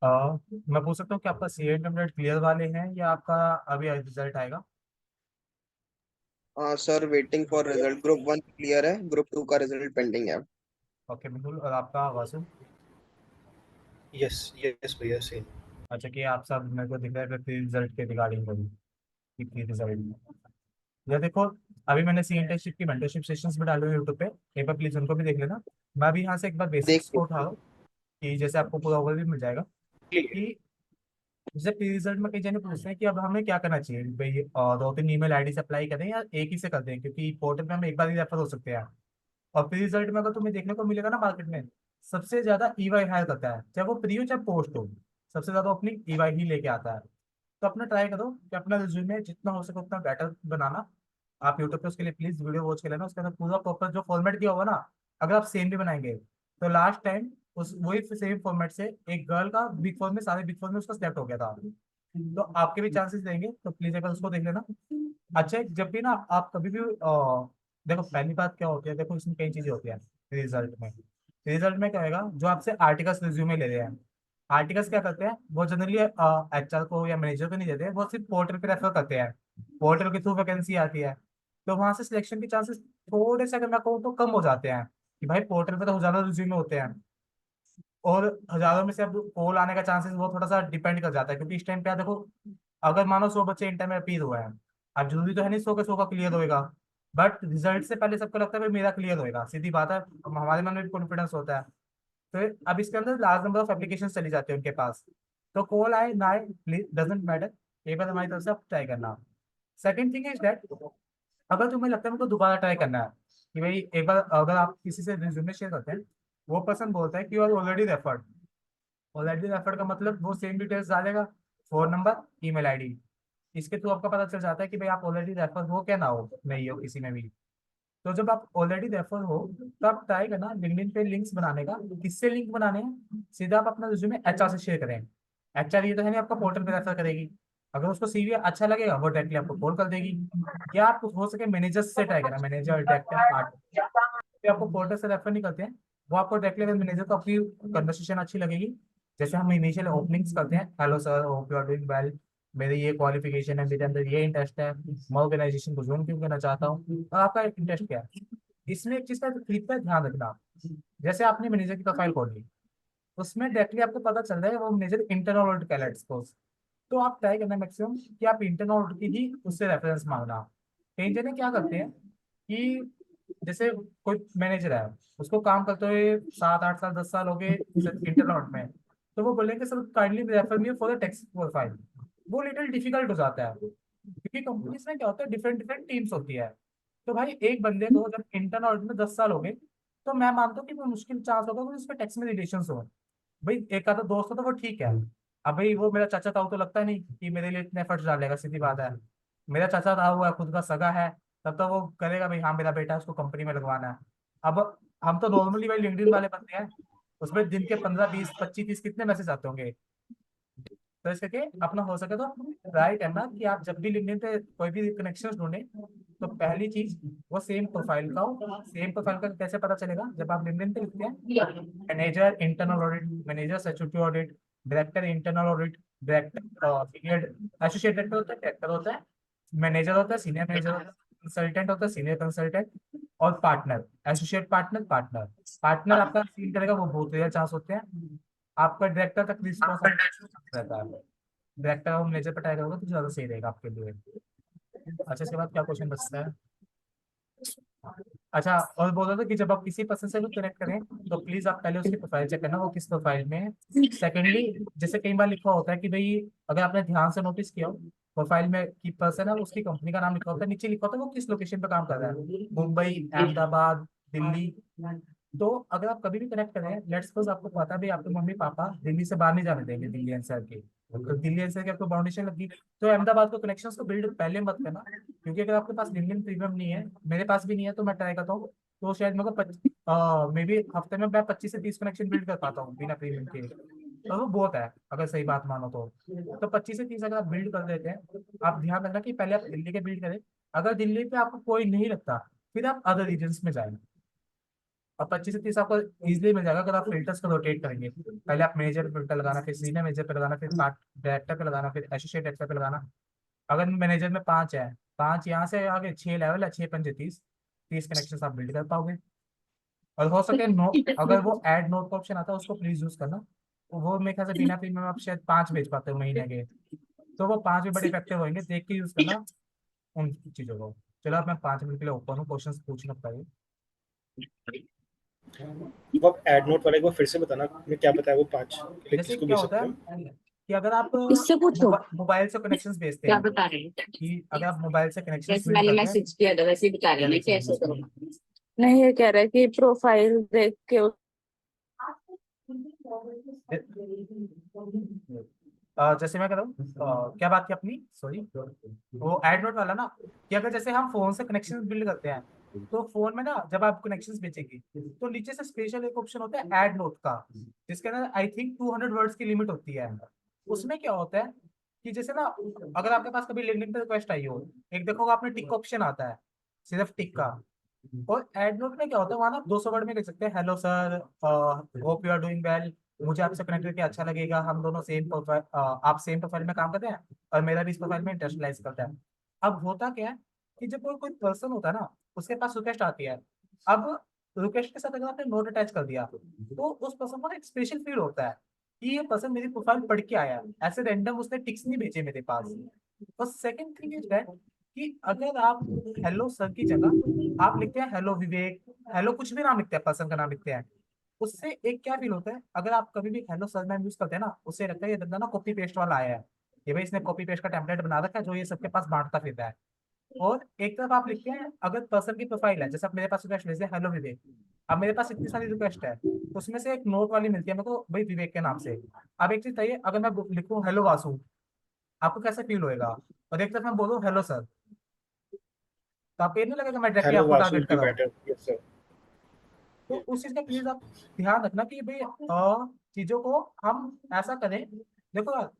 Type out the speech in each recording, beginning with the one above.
अ, मैं पूछ सकता हूँ कि आपका सी इंटरमीडिएट क्लियर वाले हैं या आपका अभी रिजल्ट आएगा? हाँ sir, waiting for result. Group 1 clear है, ग्रुप 2 का रिजल्ट पेंडिंग है। ओके बिल्कुल। और आपका वासु? यस यस भैया सेम। अच्छा, कि आप सब मेरे को दिख रहा है प्री रिजल्ट के रिगार्डिंग करी कि प्री रिजल्ट। या देखो, अभी मैंने सी इंटर्नशिप की मेंटरशिप सेशंस भी डाले हुए यूट्यूब पे, एक बार प्लीज उनको भी देख लेना। मैं भी यहाँ से एक बार बेसिक्स देखिए। को उठा रहा हूँ कि जैसे आपको पूरा ओवरव्यू मिल जाएगा कि जैसे प्री रिजल्ट में कई जने पूछते हैं कि अब हमें क्या करना चाहिए भाई, 2-3 ईमेल आईडी से अप्लाई करें या एक ही से कर दें, क्योंकि पोर्टल में हम एक बार ही रेफर हो सकते हैं। और प्री रिजल्ट में अगर तुम्हें देखने को मिलेगा ना मार्केट में, सबसे ज्यादा ईवाई हायर करता है, चाहे वो प्री हो चाहे पोस्ट हो, सबसे ज्यादा अपनी ईवाई ही लेके आता है। तो अपना ट्राई करो कि अपना रिज्यूमे जितना हो सके उतना बेटर बनाना। आप यूट्यूब पे उसके लिए प्लीज वीडियो वॉच कर लेना, उसके अंदर पूरा प्रॉपर जो फॉर्मेट दिया होगा ना, अगर आप सेम भी बनाएंगे तो लास्ट टाइम उस वही सेम फॉर्मेट से एक गर्ल का बिग फोर में, सारे बिग फोर में उसका सिलेक्ट हो गया था। तो आपके भी चांसेस देंगे, तो प्लीज एक बार उसको देख लेना। अच्छा, जब भी ना आप कभी भी देखो, पहली बात क्या होती है, देखो इसमें कई चीजें होती है रिजल्ट में। रिजल्ट में क्या होगा, जो आपसे आर्टिकल्स रिज्यूमे ले रहे हैं, आर्टिकल्स क्या करते हैं वो जनरली एचआर को या मैनेजर को नहीं देते, वो सिर्फ पोर्टल पे रेफर करते हैं। पोर्टल के थ्रू वैकेंसी आती है, तो वहां से सिलेक्शन के चांसेस थोड़े से, अगर मैं कहूँ तो कम हो जाते हैं, कि भाई पोर्टल पे तो ज्यादा रिज्यूमे होते हैं, और हजारों में से अब पोल आने का चांसेस वो थोड़ा सा डिपेंड कर जाता है, क्योंकि इस टाइम पे देखो, अगर मानो 100 बच्चे इंटर में अपील हुए हैं, अब जरूरी तो है नहीं 100 के 100 का क्लियर होएगा, बट रिजल्ट से पहले सबको लगता है भाई मेरा क्लियर होएगा, सीधी बात है, हमारे मन में भी कॉन्फिडेंस होता है। तो अब इसके अंदर लार्ज नंबर ऑफ एप्लीकेशन चली जाती है उनके पास, तो कॉल आए ना आए डजेंट मैटर, एक बार हमारी तरफ से आप ट्राई करना। सेकंड थिंग इज दैट, अगर तुम्हें लगता है मुझको दोबारा ट्राई करना है, कि भाई एक बार अगर आप किसी से रिज्यूमे शेयर करते हैं, वो पर्सन बोलता है कि you are already referred. Already referred का मतलब वो सेम डिटेल्स डालेगा, फोन नंबर, ईमेल आईडी, इसके थ्रू आपका पता चल जाता है कि भाई आप ऑलरेडी रेफर हो क्या ना हो, नहीं हो किसी में भी। तो जब आप ऑलरेडी रेफर हो, तो आप ट्राई करना लिंक्डइन पे लिंक्स बनाने का। किससे लिंक बनाने हैं, सीधा आप अपना रिज्यूमे एचआर से शेयर करें। एचआर ये तो है नहीं आपका पोर्टल पे रेफर करेगी, अगर उसको सीवी अच्छा लगेगा वो डायरेक्टली आपको कॉल कर देगी। या आप हो सके मैनेजर से ट्राई करना, मैनेजर डायरेक्टर पार्ट आपको पोर्टल से रेफर नहीं करते हैं, वो आपको डायरेक्टली अगर मैनेजर को अपनी कन्वर्सेशन अच्छी लगेगी, जैसे हम इनिशियल ओपनिंग्स करते हैं, hello sir hope you are doing well, मेरी ये क्वालिफिकेशन है, मेरे अंदर ये इंटरेस्ट है, मैं ऑर्गेनाइजेशन को ज्वाइन क्यों करना चाहता हूँ, और आपका इंटरेस्ट क्या है। इसमें एक चीज का क्लिक पर ध्यान रखना, जैसे आपने मैनेजर की प्रोफाइल खोली, उसमें डायरेक्टली आपको पता चल रहा है वो मैनेजर इंटरनल ऑडिट का एक्सपोज, तो आप ट्राई करना मैक्सिमम कि आप इंटरनल ऑडिट की ही उससे रेफरेंस मांगना। कई जने क्या करते हैं कि जैसे कोई मैनेजर है, उसको काम करते हुए 7-8 साल 10 साल हो गए इंटरनल ऑडिट में, तो वो बोलेंगे sir kindly refer me for the tax profile. वो लिटिल डिफिकल्ट हो जाता है, क्योंकि कंपनीज में क्या होता है, डिफरेंट डिफरेंट टीम्स होती है। तो भाई एक बंदे को जब इंटरनल ऑडिट में 10 साल हो गए, तो मैं मानता हूँ कि वो मुश्किल चांस होगा कि उस पर टैक्स में रिलेशन हो। भाई एक आधा दोस्त हो तो वो ठीक है, अब भाई वो मेरा चाचा ताऊ तो लगता नहीं कि मेरे लिए इतने एफर्ट्स डालेगा, सीधी बात है। मेरा चाचा ताऊ है, खुद का सगा है, तब तो वो करेगा भाई हाँ मेरा बेटा है, उसको कंपनी में लगवाना है। अब हम तो नॉर्मली भाई लिंक्डइन वाले बंदे हैं, उसमें दिन के 15 20 25 30 कितने मैसेज आते होंगे। तो इस करके अपना हो सके तो ट्राई करना कि आप जब भी लिंक्डइन पे कोई भी कनेक्शन ढूंढे, तो पहली चीज वो सेम प्रोफाइल का हो। सेम प्रोफाइल का कैसे पता चलेगा, जब आप लिंक्डइन पे लिखते हैं manager internal audit, manager statutory audit, director internal audit, director senior associate director होता है, डायरेक्टर होता है, मैनेजर होता है, सीनियर मैनेजर होता है, कंसल्टेंट होता है, सीनियर कंसल्टेंट, और partner, associate partner, partner. Partner आपका सीन करेगा वो बहुत रेयर चांस होते हैं। आपका डायरेक्टर तक रिस्पॉन्स रहता है, डायरेक्टर और मैनेजर पर टाइगर होगा तो ज्यादा सही रहेगा आपके लिए। अच्छा, इसके बाद क्या क्वेश्चन बचता है? अच्छा, और बोल रहा था कि जब आप किसी पर्सन से भी कनेक्ट करें, तो प्लीज आप पहले उसकी प्रोफाइल चेक करना वो किस प्रोफाइल में है। सेकेंडली, जैसे कई बार लिखा होता है कि भाई, अगर आपने ध्यान से नोटिस किया हो, प्रोफाइल में की पर्सन है उसकी कंपनी का नाम लिखा होता है, नीचे लिखा होता है वो किस लोकेशन पे काम कर रहा है, मुंबई, अहमदाबाद, दिल्ली। तो अगर आप कभी भी कनेक्ट करें, लेट्स सपोज आपको पता है भाई आपके मम्मी पापा दिल्ली से बाहर नहीं जाने देंगे, दिल्ली एनसीआर के, तो दिल्ली एनसीआर की आपको बाउंडेशन लगी, तो अहमदाबाद को कनेक्शन को बिल्ड पहले मत करना। क्योंकि अगर आपके पास लिंक्डइन प्रीमियम नहीं है, मेरे पास भी नहीं है, तो मैं ट्राई करता हूँ, तो शायद मेरे को मे बी हफ्ते में मैं 25 से 30 कनेक्शन बिल्ड कर पाता हूँ बिना प्रीमियम के, तो वो बहुत है अगर सही बात मानो तो 25 से 30 अगर आप बिल्ड कर देते हैं, आप ध्यान रखना कि पहले आप दिल्ली के बिल्ड करें। अगर दिल्ली पे आपको कोई नहीं लगता, फिर आप अदर रीजन्स में जाएं। और 25 से 30 आपको इजीली मिल जाएगा अगर आप फिल्टर्स को रोटेट करेंगे। पहले आप मेनेजर फिल्टर लगाना, फिर सीनियर मेनेजर पे लगाना, फिर डायरेक्टर पे लगाना, फिर एसोसिएट डायरेक्टर पे लगाना। अगर मैनेजर में 5 है, 5 यहाँ से आगे 6 लेवल है, 6 पंजे 30, 30 कनेक्शन आप बिल्ड कर पाओगे। और हो सके नो, अगर वो ऐड नोट का ऑप्शन आता है उसको प्लीज यूज करना। तो वो मेरे ख्याल से बिना प्रीमियम आप शायद 5 बेच पाते हो महीने के। तो वो 5 भी बड़े इफेक्टिव होंगे, देख के यूज करना उन चीजों को। चलो अब मैं 5 मिनट के लिए ओपन हूँ, क्वेश्चन पूछना पड़ेगा। वो ऐड नोट वाले को फिर से बताना, मैं क्या बताया वो 5 के लिए जैसे किसको क्या भेज होता सकते है हैं? कि अगर आप इससे पूछो मोबाइल से कनेक्शंस भेजते क्या हैं, बता रहे हैं। कि अगर आप मोबाइल से कनेक्शंस जैसे बिल्ड मैंने करते हैं, मैसेज किया था वैसे ही बता रहे क्या हैं देख सकते कैसे करो। हैं। नहीं, ये कह रहा है कि प्रोफाइल देख के जैसे मैं कह रहा हूँ क्या बात की अपनी, सॉरी, वो एड नोट वाला ना, कि अगर जैसे हम फोन से कनेक्शन बिल्ड करते हैं, तो फोन में ना जब आप कनेक्शंस भेजेंगे तो नीचे से स्पेशल एक ऑप्शन होता है ऐड नोट का, जिसके अंदर आई थिंक 200 वर्ड्स की लिमिट होती है। उसमें क्या होता है कि जैसे ना, अगर आपके पास कभी लिंक्डइन पे रिक्वेस्ट आई हो, एक देखोगे आपने टिक ऑप्शन आता है, सिर्फ टिक का। और एड नोट में क्या होता है, वहां ना 200 वर्ड में लिख सकते हैं, hello sir, hope you are doing well, मुझे आपसे कनेक्ट करके अच्छा लगेगा, हम दोनों सेम प्रोफाइल, आप सेम प्रोफाइल में काम करते हैं और मेरा भी इस प्रोफाइल में इंटरेस्ट लाइज करता है। अब होता क्या है कि जब कोई कोई पर्सन होता है ना, उसके पास रिक्वेस्ट आती है, अब रिक्वेस्ट के साथ अगर आपने नोट अटैच कर दिया तो उस पर्सन को ना एक स्पेशल फील होता है कि ये पर्सन मेरी प्रोफाइल पढ़ के आया है। ऐसे रैंडम उसने टिक्स नहीं भेजे मेरे पास। और सेकंड थिंग इज दैट कि अगर आप हेलो सर की जगह आप लिखते हैं हेलो विवेक, हेलो कुछ भी नाम लिखते हैं, पर्सन का नाम लिखते हैं, उससे एक क्या फील होता है, अगर आप कभी भी हेलो सर मैम यूज करते हैं ना, उससे लगता है ये बंदा ना कॉपी पेस्ट वाला आया है, ये भाई इसने कॉपी पेस्ट का टेम्पलेट बना रखा है जो ये सबके पास बांटता फिरता है। और एक तरफ आप लिखते हैं अगर पर्सन की प्रोफाइल है, जैसे अब मेरे पास रिक्वेस्ट भेज हेलो विवेक, अब मेरे पास इतनी सारी रिक्वेस्ट है, तो उसमें से एक नोट वाली मिलती है मेरे को भाई विवेक के नाम से। अब एक चीज चाहिए, अगर मैं लिखूं हेलो वासु, आपको कैसे फील होएगा? और एक तरफ मैं बोलूँ हेलो सर, तो आपको ये नहीं लगेगा मैं डायरेक्टली हेलो आपको वासु टारगेट विल कर बी रहा हूँ? Better, yes sir. तो उस चीज का प्लीज आप ध्यान रखना कि भाई चीजों को हम ऐसा करें। देखो यार,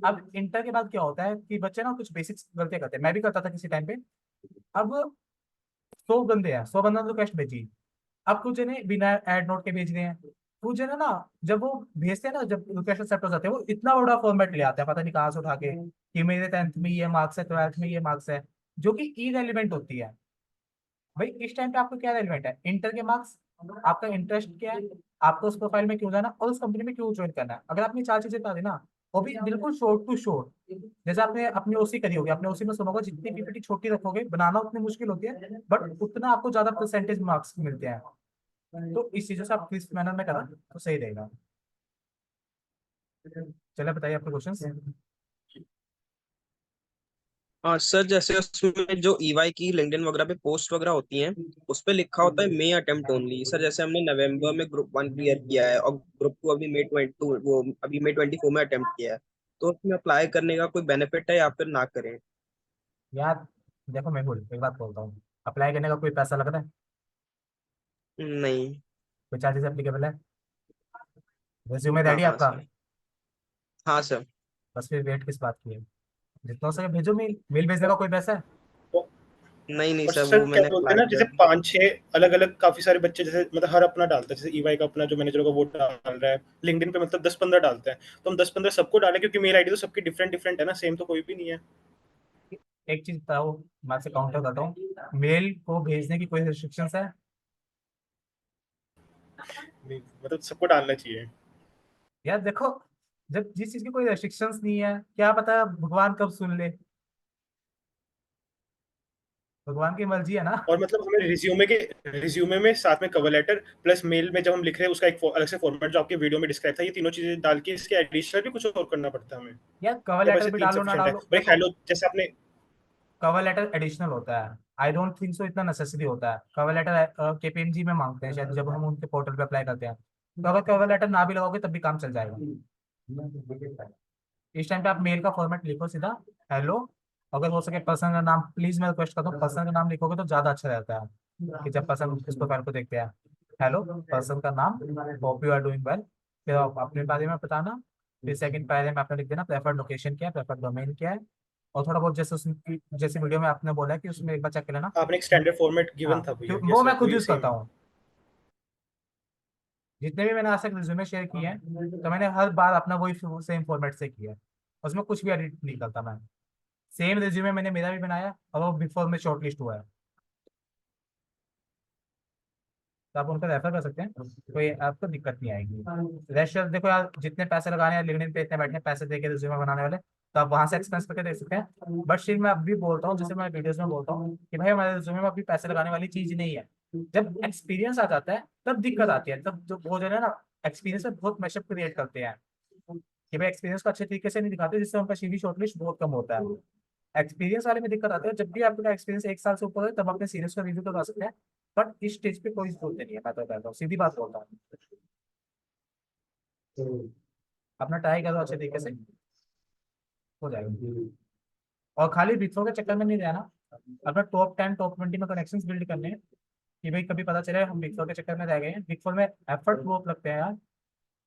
अब इंटर के बाद क्या होता है कि बच्चे ना कुछ बेसिक्स गलतियां करते हैं, मैं भी करता था किसी टाइम पे। अब 100 बंदे हैं, 100 बंदा तो रिक्वेस्ट भेजी, अब कुछ ने बिना एड नोट के भेज रहे हैं, कुछ है ना, जब वो भेजते हैं ना, जब रिक्वेस्ट एक्सेप्ट हो जाते हैं, वो इतना बड़ा फॉर्मेट ले आते हैं पता नहीं कहाँ से उठा के, कि मेरे 10th में ये मार्क्स है, 12th में ये मार्क्स है, जो कि इरेलीवेंट होती है। भाई इस टाइम पे आपको क्या रेलिवेंट है, इंटर के मार्क्स, आपका इंटरेस्ट क्या है, आपको उस प्रोफाइल में क्यों जाना और उस कंपनी में क्यों ज्वाइन करना है। अगर आपने 4 चीजें बता दी ना, वो भी बिल्कुल शॉर्ट टू शॉर्ट, जैसे आपने अपनी ओसी करी होगी, आपने ओसी में सुना होगा जितनी पीपीटी छोटी रखोगे बनाना उतनी मुश्किल होती है, बट उतना आपको ज्यादा परसेंटेज मार्क्स मिलते हैं। तो इस चीजों से आप किस मैनर में करा तो सही रहेगा। चलिए बताइए आपके क्वेश्चन। हाँ सर, जैसे उसमें जो ईवाई की लिंक्डइन वगैरह पे पोस्ट वगैरह होती हैं, उस पे लिखा होता है मे अटेम्प्ट ओनली। सर जैसे हमने नवंबर में ग्रुप 1 क्लियर किया है और ग्रुप 2 अभी मे 22, वो अभी मे 24 में अटेम्प्ट किया है, तो उसमें अप्लाई करने का कोई बेनिफिट है या फिर ना करें? यार देखो, मैं बोल एक बात बोलता हूँ, अप्लाई करने का कोई पैसा लगता है? नहीं। कोई चार्जेस एप्लीकेबल है? रेज्यूमे हाँ रेडी हाँ आपका? सर। हाँ सर। बस फिर वेट किस बात की है, जितना हो सके भेजो मेल, मेल भेजने का कोई पैसा है? नहीं नहीं और सर, सर वो क्या मैंने बोलते हैं अप्लाई ना, किया जैसे था। 5-6 अलग अलग काफी सारे बच्चे, जैसे मतलब हर अपना डालता है, जैसे ईवाई का अपना जो मैनेजर का वो डाल रहा है, लिंक्डइन पे मतलब 10-15 डालते हैं, तो हम 10-15 सबको डालें, क्योंकि मेल आईडी तो सबकी डिफरेंट डिफरेंट है ना, सेम तो कोई भी नहीं है। एक चीज बताओ, मैं आपसे काउंटर करता हूँ, मेल को भेजने की कोई रिस्ट्रिक्शंस है? नहीं, मतलब सबको डालना चाहिए। यार देखो, जब जिस चीज की कोई रेस्ट्रिक्शंस नहीं है, क्या पता भगवान कब सुन ले, भगवान की मर्जी है ना। और मतलब हमें रिज्यूमे में साथ में कवर लेटर प्लस मेल में जब हम लिख रहे हैं उसका एक अलग से फॉर्मेट जो आपके वीडियो में डिस्क्राइब था, ये तीनों चीजें डाल के इसके एडिशनल भी कुछ और करना पड़ता है हमें, यार कवर या लेटर वैसे भी 3 डालो ना सफिशिएंट है? डालो, और एक देखो, हेलो जैसे आपने। कवर लेटर एडिशनल होता है, आई डोंट थिंक सो इतना नेसेसरी होता है। कवर लेटर केपीएमजी में मांगते हैं शायद, जब हम उनके पोर्टल पे अप्लाई करते हैं, तो अगर कवर लेटर ना भी लगाओगे तब भी काम चल जाएगा। इस टाइम पे आप मेल का फॉर्मेट लिखो सीधा, हेलो, अगर हो सके पर्सन का नाम, प्लीज मैं रिक्वेस्ट करता हूँ पर्सन का नाम लिखोगे तो ज्यादा अच्छा रहता है, कि जब पर्सन उस प्रोफाइल को देखते हैं, हेलो पर्सन का नाम, hope you are doing well, फिर आप अपने बारे में बताना, फिर सेकंड पैरे में आपने लिख देना प्रेफर्ड लोकेशन क्या है, प्रेफर्ड डोमेन क्या है, और थोड़ा बहुत जैसे उसमें, जैसे वीडियो में आपने बोला है कि उसमें एक बार चेक कर लेना। आपने एक स्टैंडर्ड फॉर्मेट गिवन हाँ, था तो भैया, वो यस मैं सर, खुद वही यूज करता सेम है। हूँ, जितने भी मैंने आज तक रिज्यूमे शेयर किए हैं तो मैंने हर बार अपना वही सेम फॉर्मेट से किया है, उसमें कुछ भी एडिट नहीं करता मैं। सेम रिज्यूमे मैंने मेरा भी बनाया और वो बिग फोर में शॉर्टलिस्ट हुआ है, तो आप उनको रेफर कर सकते हैं, कोई आपको दिक्कत नहीं आएगी। रेस्ट देखो यार, जितने पैसे लगाने हैं लिंक्डइन पे, इतने बैठे पैसे दे के रिज्यूमे बनाने वाले, तो आप वहां से एक्सपेंस करके देख सकते हैं। बट स्टिल मैं अभी बोलता हूँ, जैसे मैं वीडियोस में बोलता हूँ कि भाई हमारे रिज्यूमे में अभी पैसे लगाने वाली चीज नहीं है। जब एक्सपीरियंस आ जाता है तब दिक्कत आती है, तब जो वो जो है ना एक्सपीरियंस में बहुत मैशअप क्रिएट करते हैं कि भाई एक्सपीरियंस को अच्छे तरीके से नहीं दिखाते, जिससे उनका सीवी शॉर्टलिस्ट बहुत कम होता है। एक्सपीरियंस वाले में दिक्कत आती है, जब भी आपका एक्सपीरियंस 1 साल से ऊपर है तब अपने सीनियर्स को रिव्यू करवा सकते हैं। बट इस स्टेज पे कोई जरूरत नहीं है, मैं तो कहता हूँ, सीधी बात बोलता हूँ। अपना ट्राई करो अच्छे तरीके से, हो जाएगा। और खाली बिग फोर के चक्कर में नहीं रहना, अपना टॉप 10 टॉप 20 में कनेक्शंस बिल्ड करने हैं कि भाई कभी पता चले हम बिग फोर के चक्कर में रह गए हैं। बिग फोर में एफर्ट बहुत लगते हैं यार।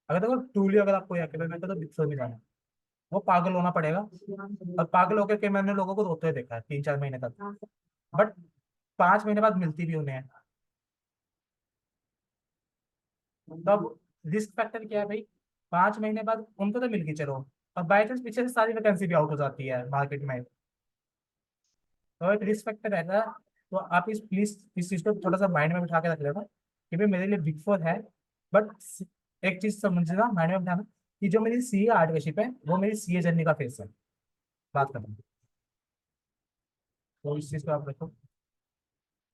अगर देखो ट्रूली अगर आपको अकेले में तो बिग फोर में जाना है, वो पागल होना पड़ेगा। और पागल होकर के मैंने लोगों को रोते हुए देखा है 3-4 महीने तक, बट 5 महीने बाद मिलती भी उन्हें। तब रिस्क फैक्टर क्या है भाई, 5 महीने बाद उनको तो मिल गई चलो, और बाई चांस पीछे से सारी वैकेंसी भी आउट हो जाती है मार्केट में, तो एक रिस्क फैक्टर रहता है। तो आप इस प्लीज इस चीज को थोड़ा सा माइंड में बिठा के रख लेना कि भाई मेरे लिए बिग फोर है, बट एक चीज समझना, माइंड में बिठाना कि जो मेरी सीए आर्टशिप है वो मेरी सीए जर्नी का फेस है। बात करना, तो इस चीज को आप रखो।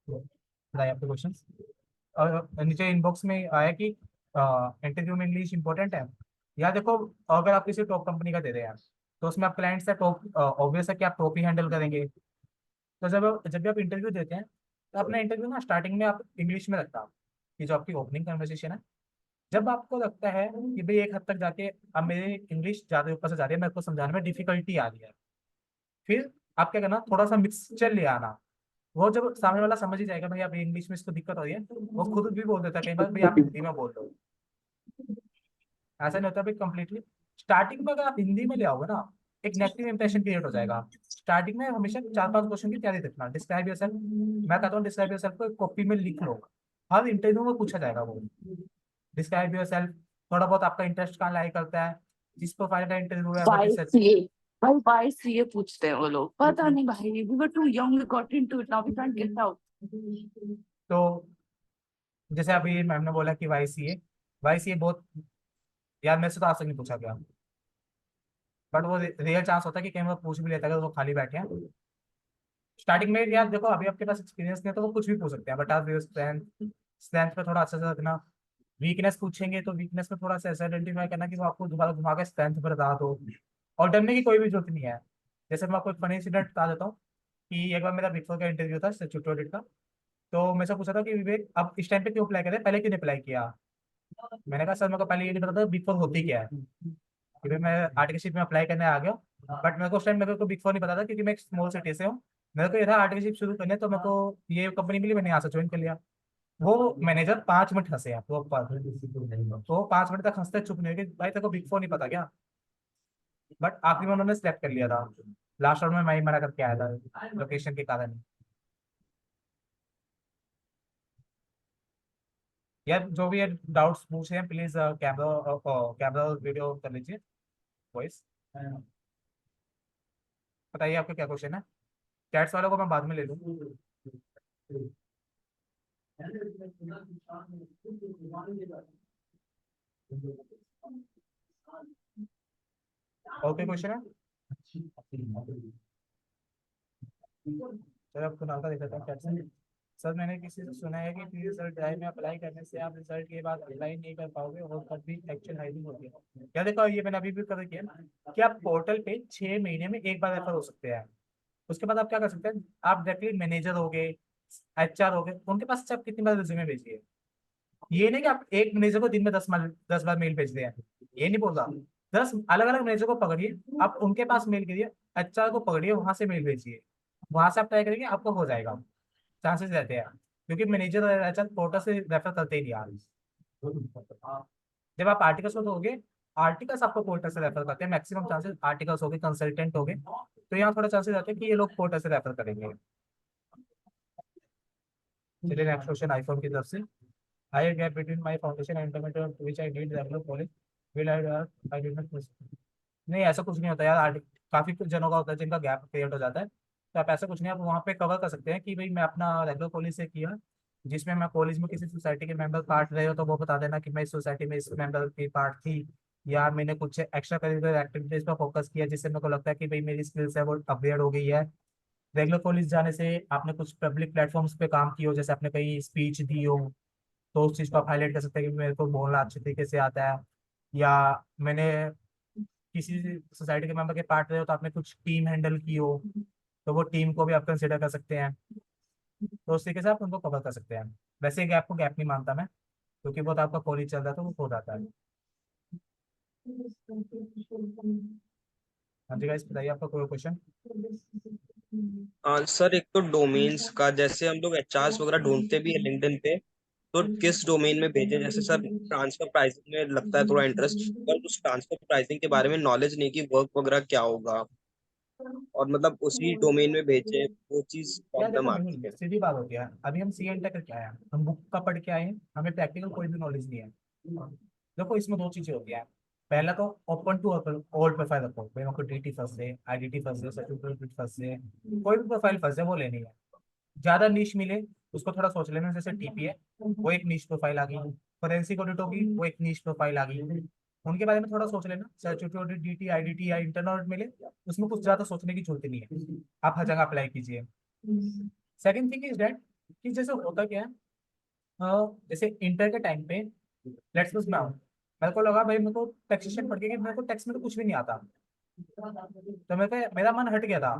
बताइए आपके क्वेश्चन। और नीचे इनबॉक्स में आया कि इंटरव्यू में इंग्लिश इंपॉर्टेंट है। यार देखो, अगर आप किसी टॉप कंपनी का दे रहे हैं तो उसमें आप क्लाइंट से टॉप, ऑब्वियस है कि आप टॉप ही हैंडल करेंगे। तो जब भी आप इंटरव्यू देते हैं तो अपना इंटरव्यू ना स्टार्टिंग में आप इंग्लिश में रखता, कि जो आपकी ओपनिंग कन्वर्सेशन है। जब आपको लगता है कि भाई एक हद तक जाके अब मेरी इंग्लिश ज्यादा ऊपर से जा रही है, मेरे को समझाने में डिफिकल्टी आ रही है, फिर आप क्या करना, थोड़ा सा मिक्सचर ले आना। वो जब सामने वाला समझ ही जाएगा भाई आप इंग्लिश में इसको दिक्कत हो रही है, वो खुद भी बोल देता है कई बार भाई आप हिंदी में बोल दो। ऐसा नहीं होता भाई कंप्लीटली। स्टार्टिंग में अगर आप हिंदी में ले आओगे ना, एक नेगेटिव इंप्रेशन क्रिएट हो जाएगा। स्टार्टिंग में हमेशा 4-5 क्वेश्चन की तैयारी रखना। डिस्क्राइब योरसेल्फ, मैं कहता हूँ डिस्क्राइब योरसेल्फ को कॉपी में लिख लो, हर इंटरव्यू में पूछा जाएगा वो। डिस्क्राइब योरसेल्फ, थोड़ा बहुत आपका इंटरेस्ट कहाँ लाई करता है, जिस प्रोफाइल का इंटरव्यू है वो वाई रिसर्च। सीए भाई, वाई सीए पूछते हैं वो लोग, पता नहीं भाई, we were too young, we got into it, now we can't get out. तो जैसे अभी मैम ने बोला कि वाई सी ए बहुत, यार मेरे से तो आज तक नहीं पूछा गया, बट वो रियल चांस होता है कि कहीं वो पूछ भी लेता है अगर वो खाली बैठे हैं स्टार्टिंग में। यार देखो अभी आपके पास एक्सपीरियंस नहीं है तो वो कुछ भी पूछ सकते हैं, बट आप स्ट्रेंथ स्ट्रेंथ पे थोड़ा अच्छे से रखना। वीकनेस पूछेंगे तो वीकनेस में थोड़ा सा ऐसा आइडेंटिफाई करना कि वो आपको दोबारा घुमा के स्ट्रेंथ पर बता दो। और डरने की कोई भी जरूरत नहीं है। जैसे मैं आपको एक फनी इंसिडेंट बता देता हूँ कि एक बार मेरा बिग फोर का इंटरव्यू था स्टैट्यूटरी ऑडिट का। तो मैं से पूछा था कि विवेक अब इस टाइम पे क्यों अप्लाई करें, पहले क्यों नहीं अप्लाई किया। मैंने कहा सर मेरे को पहले ये नहीं पता था बिग फोर होती क्या है, कि भाई मैं आर्टिकलशिप में अप्लाई करने आ गया, बट मेरे को उस टाइम मेरे को बिग फोर नहीं पता था क्योंकि मैं एक स्मॉल सिटी से हूँ। मेरे को ये था आर्टिकलशिप शुरू करने, तो मेरे को ये कंपनी मिली, मैंने यहाँ से ज्वाइन कर लिया। वो मैनेजर 5 मिनट हंसे हैं प्रॉपर, तो 5 मिनट तक हंसते चुप नहीं हुए कि भाई तेरे को बिग फोर नहीं पता क्या। बट आखिरी में उन्होंने सिलेक्ट कर लिया था। लास्ट राउंड में मैं ही मना करके आया था लोकेशन के कारण। यार जो भी डाउट्स पूछे हैं प्लीज कैमरा कैमरा और वीडियो कर लीजिए, वॉइस। बताइए आपका क्या क्वेश्चन है। चैट्स वालों को मैं बाद में ले लूँ। और कोई क्वेश्चन है। चलो अब कुणाल का देखा था चैट से। सर मैंने किसी से सुना है कि प्री रिजल्ट ड्राइव में अप्लाई करने से आप रिजल्ट के बाद अप्लाई नहीं कर पाओगे और तब भी एक्चुअल हायरिंग होती है। क्या देखो ये मैंने अभी भी कर किया ना कि आप पोर्टल पे 6 महीने में एक बार रेफर हो सकते हैं। उसके बाद आप क्या कर सकते हैं, आप डायरेक्टली मैनेजर हो गए, एचआर हो गए, उनके पास से आप कितनी बार रिज्यूमे भेजिए। ये नहीं कि आप एक मैनेजर को दिन में 10 बार मेल भेज रहे हैं, ये नहीं बोल रहा। 10 अलग अलग मैनेजर को पकड़िए, आप उनके पास मेल करिए, एचआर को पकड़िए वहां से मेल भेजिए, वहां से आप ट्राई करेंगे आपको हो जाएगा। चांसेस रहते हैं, क्योंकि मैनेजर और एचआर पोर्टल से रेफर करते ही नहीं यार। जब आप आर्टिकल्स को दोगे, आर्टिकल्स आपको पोर्टल से रेफर करते हैं मैक्सिमम चांसेस, आर्टिकल्स हो गए कंसल्टेंट हो गए, तो यहाँ थोड़ा चांसेस रहते हैं कि ये लोग पोर्टल से रेफर करेंगे। चलिए नेक्स्ट क्वेश्चन आईफोन की तरफ से। Higher gap between my foundation and intermediate which I did regular college will I did not. नहीं ऐसा कुछ नहीं होता यार, काफी कुछ जनों का होता है जिनका गैप क्रिएट हो जाता है, तो आप ऐसा कुछ नहीं, आप वहाँ पे कवर कर सकते हैं कि भाई मैं अपना रेगुलर कॉलेज से किया, जिसमें मैं कॉलेज में किसी सोसाइटी के मेंबर पार्ट रहे हो तो वो बता देना कि मैं इस सोसाइटी में इस मेंबर की पार्ट थी, या मैंने कुछ एक्स्ट्रा करिकुलर एक्टिविटीज पर फोकस किया जिससे मेरे को लगता है कि भाई मेरी स्किल्स है वो अपग्रेड हो गई है। रेगुलर कॉलेज जाने से आपने कुछ पब्लिक प्लेटफॉर्म्स पे काम किया हो, जैसे आपने कहीं स्पीच दी हो, तो उस चीज़ को आप हाईलाइट कर सकते हैं कि मेरे को बोलना अच्छे तरीके से आता है, या मैंने किसी सोसाइटी के मेंबर के पार्ट रहे हो तो आपने कुछ टीम हैंडल की हो, तो वो टीम को भी आप कंसिडर कर सकते हैं, तो उस तरीके से आप उनको कवर कर सकते हैं। वैसे गैप को गैप नहीं मानता मैं, क्योंकि वो तो आपका कॉलेज चल रहा है तो वो हो जाता है। हाँ जी गाइस, बताइए आपका कोई क्वेश्चन। सर एक तो डोमेन्स का, जैसे हम लोग एचआर वगैरह ढूंढते भी है लिंक्डइन पे, तो किस डोमेन में भेजें? जैसे सर ट्रांसफर प्राइसिंग में लगता है थोड़ा इंटरेस्ट, पर उस ट्रांसफर प्राइसिंग के बारे में नॉलेज नहीं कि वर्क वगैरह क्या होगा, और मतलब उसी डोमेन में भेजे, वो चीज यार प्रॉब्लम देखो आती नहीं, है। सीधी बात होती है, अभी हम सी एन टेक करके आए हैं, हम बुक का पढ़ के आए हैं, हमें प्रैक्टिकल कोई भी नॉलेज नहीं है। देखो इसमें दो चीजें होती हैं, पहला तो ओपन टू ऑल प्रोफाइल रखो, भाई मेरे को डीटी फर्स्ट से, आईडीटी फर्स्ट से, सर्टिफिकेट फर्स्ट से, कोई भी प्रोफाइल फर्स्ट है वो लेनी है। ज्यादा नीश मिले उसको थोड़ा सोच लेना, जैसे टीपी है वो एक नीश प्रोफाइल आ गई, फोरेंसिक ऑडिट होगी वो एक नीश प्रोफाइल आ गई, उनके बारे में थोड़ा सोच लेना। स्टैट्यूटरी ऑडिट, डीटी, आईडीटी या इंटरनल ऑडिट मिले, उसमें कुछ ज्यादा सोचने की जरूरत नहीं है, आप हर जगह अप्लाई कीजिए। सेकंड थिंग इज दैट कि जैसे होता क्या है, जैसे इंटर के टाइम पे लेट्स सपोज मैं हूं, मेरे को लगा भाई मेरे को टैक्सेशन पढ़ के कि मेरे को टैक्स में तो कुछ भी नहीं आता, तो मेरा मन हट गया था।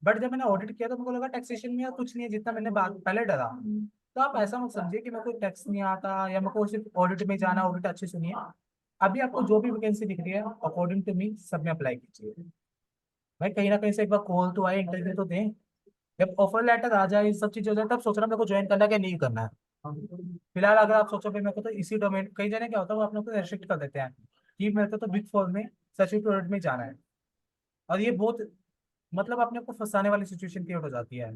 बट जब मैंने ऑडिट किया तो मेरे को लगा टैक्सेशन में यार कुछ नहीं है जितना मैंने बात पहले डरा। तो आप ऐसा मत समझिए कि मेरे को टैक्स नहीं आता या मेरे को सिर्फ ऑडिट में जाना, ऑडिट अच्छी सुनिए, अभी आपको जो भी वैकेंसी दिख रही है अकॉर्डिंग टू मी सब में अप्लाई कीजिए। भाई कहीं ना कहीं से एक बार कॉल तो आए, इंटरव्यू तो दें, जब ऑफर लेटर आ जाए, ये सब चीजें हो जाए, तब सोचना मेरे को ज्वाइन करना है कि नहीं करना है। फिलहाल अगर आप सोचो भाई मेरे को तो इसी डोमेन, कई जने क्या होता है वो अपने को रेस्ट्रिक्ट कर देते हैं कि मेरे को तो बिग फोर में सचिव प्रोडक्ट में जाना है, और ये बहुत मतलब अपने को फंसाने वाली सिचुएशन क्रिएट हो जाती है।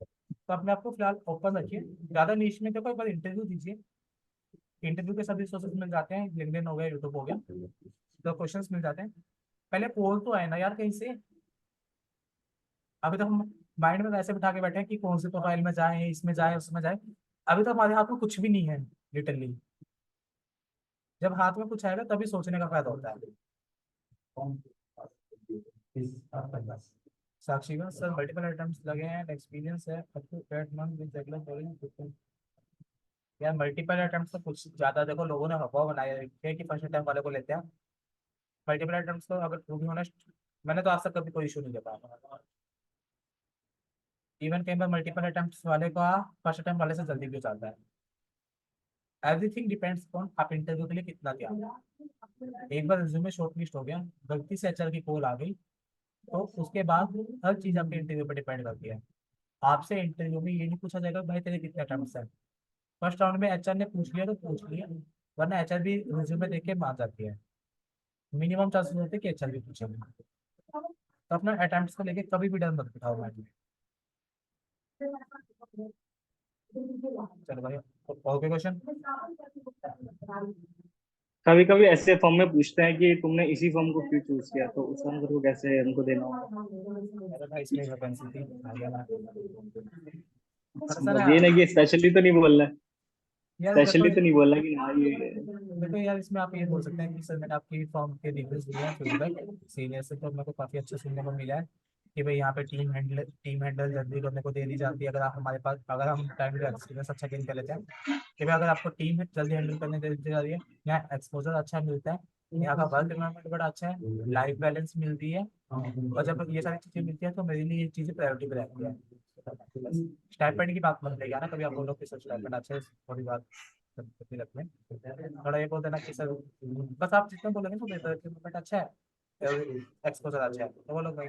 तो अपने आप को फिलहाल ओपन रखिए, ज्यादा नीच में देखो, एक बार इंटरव्यू दीजिए, इंटरव्यू के सभी सोर्सेज मिल जाते हैं, लिंक्डइन हो गया, यूट्यूब हो गया, तो क्वेश्चंस मिल जाते हैं। पहले पोल तो आए ना यार कहीं से, अभी तो हम माइंड में वैसे बिठा के बैठे हैं कि कौन सी प्रोफाइल में जाए, इसमें जाए, उसमें जाए, अभी तो हमारे हाथ में कुछ भी नहीं है लिटरली। जब हाथ में कुछ आएगा तभी सोचने का फायदा होता है। साक्षी का सर मल्टीपल अटेम्प्ट्स लगे हैं, एक्सपीरियंस है up to 8 month with regular calling. यार मल्टीपल अटेम्प्ट्स तो कुछ ज्यादा देखो लोगों ने अफवाह बनाई है कि फर्स्ट अटेम्प्ट वाले को लेते हैं। मल्टीपल अटेम्प्ट्स तो अगर टू बी ऑनेस्ट मैंने तो आज तक कभी कोई इशू नहीं देखा। इवन कई बार मल्टीपल अटेम्प्ट्स वाले का फर्स्ट अटेम्प्ट वाले से जल्दी भी हो जाता है। एवरीथिंग डिपेंड्स अपॉन आप इंटरव्यू के लिए कितना दिया। एक बार रिज्यूमे शॉर्टलिस्ट हो गया, गलती से एचआर की कॉल आ गई, तो उसके बाद हर चीज आपके इंटरव्यू पर डिपेंड करती है। आपसे इंटरव्यू में ये नहीं पूछा जाएगा भाई तेरे कितने अटेम्प्ट्स हैं, फर्स्ट राउंड में एचआर ने पूछ लिया तो पूछ लिया, वरना एचआर भी रिज्यूमे देख के मान जाती है। मिनिमम चांसेस होते हैं कि एचआर भी पूछेगा, तो अपना अटेम्प्ट्स को लेके कभी भी डर मत दिखाओ मैडम। चलो भाई, और कोई क्वेश्चन। कभी कभी ऐसे फॉर्म में पूछते हैं कि तुमने इसी फॉर्म को क्यों चूज किया, तो उस आंसर को कैसे हमको देना होगा? अरे भाई इसमें वैकेंसी थी आ गया ना। ऐसा ना मतलब ये नहीं कि स्पेशली तो नहीं बोलना है, यार देखो, स्पेशली तो नहीं बोलना कि हाँ ये। देखो यार इसमें आप ये बोल सकते हैं कि सर मैंने आपकी फॉर्म के रिव्यूज दिए हैं, फीडबैक सीनियर से, तो मेरे को काफी अच्छा सुनने को मिला है कि भाई यहाँ पे टीम हैंडल जल्दी करने को दे दी जाती है, अगर आप हमारे पास, अगर हम टाइम एक्सपीरियंस अच्छा गेन कर लेते हैं कि भाई अगर आपको टीम जल्दी हैंडल करने दे दी जा रही है, यहाँ एक्सपोजर अच्छा मिलता है, यहाँ का वर्क एनवायरनमेंट बड़ा अच्छा है, लाइफ बैलेंस मिलती है, और जब ये सारी चीजें मिलती है तो मेरे लिए ये चीजें प्रायोरिटी पे रहती है। स्टाइपेंड की बात मत लेगा ना कभी, आप बोलो कि सर स्टाइपेंड अच्छा है, थोड़ी बात करते रखते हैं, थोड़ा ये बोल देना कि सर, बस आप जितना बोलोगे ना बेहतर है, पेमेंट अच्छा है, एक्सपोजर अच्छा है, तो वो लोग भाई।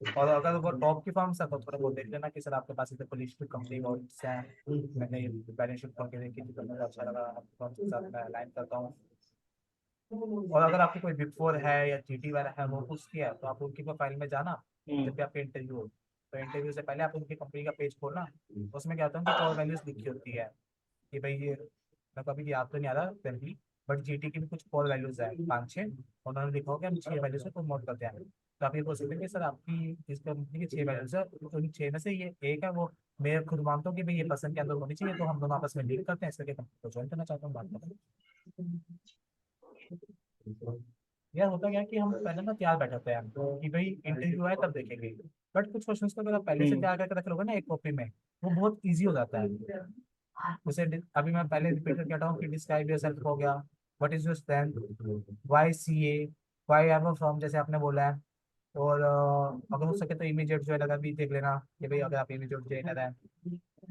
और अगर वो टॉप की फर्म्स है तो थोड़ा बहुत देख लेना कि सर आपके पास इधर पुलिस की कंपनी बहुत है, मैंने बैलेंस शीट खोल के देखी थी तो मुझे अच्छा लगा, आपकी फर्म के साथ मैं अलाइन करता हूँ। और अगर आपको कोई बिग फोर है या जीटी वाला है वो पूछती है तो आप उनकी प्रोफाइल में जाना जब भी आपका इंटरव्यू हो, तो इंटरव्यू से पहले आप उनकी कंपनी का पेज खोलना, उसमें क्या होता है उनकी कोर वैल्यूज लिखी होती है कि भाई ये, मैं कभी याद तो नहीं आ रहा पहली, बट जीटी की भी कुछ कोर वैल्यूज है 5-6, उन्होंने लिखा होगा हम 6 वैल्यूज से प्रमोट करते हैं। तो आप ये बोल सकते हैं कि सर आपकी इस कंपनी की 6 वैल्यूज है, तो उन 6 में से ये एक है वो मैं खुद मानता हूँ कि भाई ये पसंद के अंदर होनी चाहिए, तो हम दोनों आपस में डील करते हैं, इसलिए कंपनी को ज्वाइन करना चाहता हूँ, बात करते हैं। यार होता क्या है कि हम पहले ना तैयार बैठे होते हैं कि भाई इंटरव्यू है तब देखेंगे, बट कुछ क्वेश्चंस को अगर आप पहले से तैयार करके रख लोगे ना एक कॉपी में, वो बहुत इजी हो जाता है। जैसे अभी मैं पहले रिपीट करके हटा हूँ कि डिस्क्राइब योरसेल्फ हो गया, what is your strength, why CA, why are from, जैसे आपने बोला है। और अगर हो सके तो इमीडिएट जो है लगा भी देख लेना कि भाई अगर आप इमीडिएट ज्वाइनर है।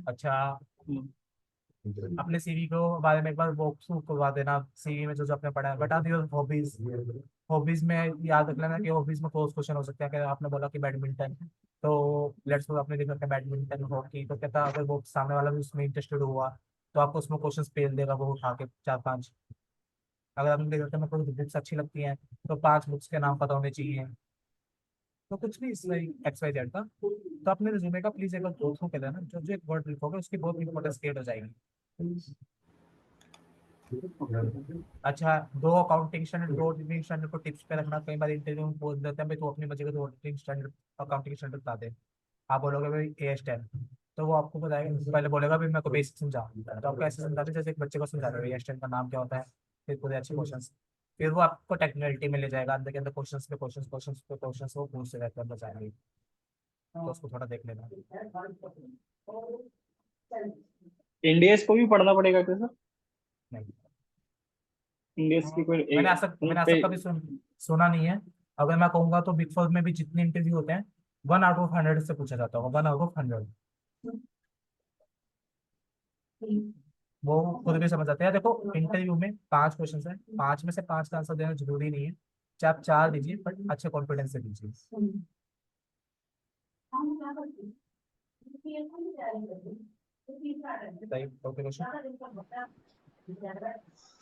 अच्छा, अपने सीवी को बारे में एक बार वॉक थ्रू करवा देना, सीवी में जो जो आपने पढ़ा है, बता दियो हॉबीज। हॉबीज में याद रख लेना कि हॉबीज में क्लोज क्वेश्चन हो सकता है कि आपने बोला कि बैडमिंटन, तो लेट्स सपोज आपने लिखा कि बैडमिंटन हॉकी, तो कहता अगर वो सामने वाला भी उसमें इंटरेस्टेड हुआ तो आपको उसमें क्वेश्चन पेल देगा वो उठा के 4-5। अगर आपने लिखा कि मेरे को बुक्स अच्छी लगती हैं तो 5 बुक्स के नाम पता होने चाहिए। तो कुछ भी इसमें एक्स वाई जेड का, तो अपने रिज्यूमे का प्लीज एक बार गो थ्रू कर लेना, जो जो एक वर्ड लिखोगे उसकी बहुत इंपॉर्टेंस क्रिएट हो जाएगी। अच्छा, 2 अकाउंटिंग स्टैंडर्ड 2 ऑडिटिंग स्टैंडर्ड को टिप्स पे रखना, कई बार इंटरव्यू में बोल देते हैं भाई तू अपनी मर्जी का 2 ऑडिटिंग स्टैंडर्ड अकाउंटिंग स्टैंडर्ड बता दे। आप बोलोगे भाई AS10, तो वो आपको बताएगा, पहले बोलेगा भाई मेरे को बेसिक समझा, तो आपको ऐसे समझाते जैसे एक बच्चे को समझा रहे हो AS10 का नाम क्या होता है, फिर पूरे अच्छे क्वेश्चन, फिर वो आपको टेक्निकलिटी में ले जाएगा, अंदर के अंदर क्वेश्चन पे क्वेश्चन क्वेश्चन पे क्वेश्चन वो पूछते रहते हैं अंदर जाएंगे, तो उसको थोड़ा देख लेना। इंडियस को भी पढ़ना पड़ेगा क्या सर? नहीं, इंडियस की कोई मैंने आज पे? तक कभी सुना नहीं है। अगर मैं कहूंगा तो बिग फोर में भी जितने इंटरव्यू होते हैं 1 आउट ऑफ 100 से पूछा जाता होगा, 1 आउट ऑफ 100। वो खुद भी समझ जाते हैं। देखो इंटरव्यू में 5 क्वेश्चन है, 5 में से 5 का आंसर देना जरूरी नहीं है, चाहे आप 4 दीजिए बट अच्छे कॉन्फिडेंस से दीजिए। सही, ओके क्वेश्चन।